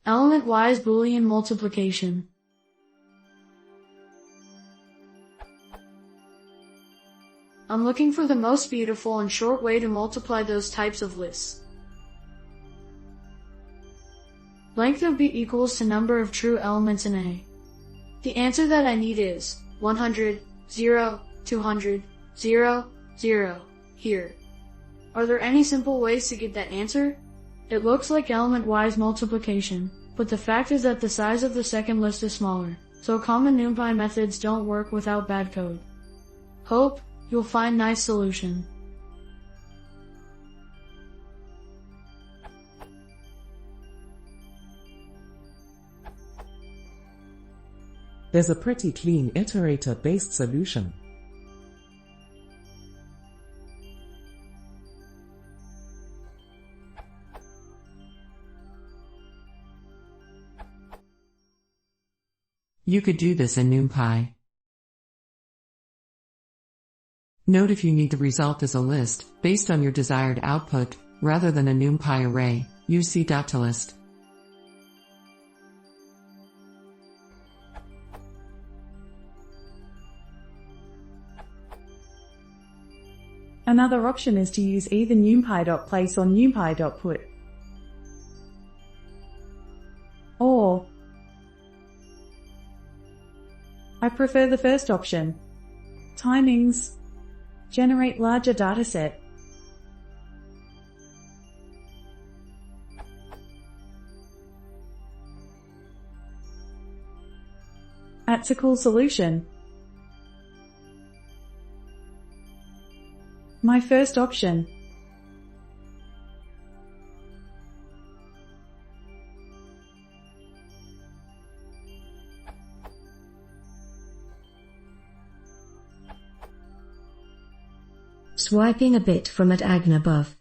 Element-wise boolean multiplication. I'm looking for the most beautiful and short way to multiply those types of lists. Length of B equals to number of true elements in A. The answer that I need is 100, 0, 200, 0, 0, here. Are there any simple ways to get that answer? It looks like element-wise multiplication, but the fact is that the size of the second list is smaller, so common numpy methods don't work without bad code. Hope you'll find nice solution. There's a pretty clean iterator-based solution. You could do this in numpy. Note if you need the result as a list, based on your desired output, rather than a numpy array, use c.toList. Another option is to use either numpy.place or numpy.put. Or, I prefer the first option. Timings. Generate larger dataset. Atsical solution. My first option. Swiping a bit from @agn above.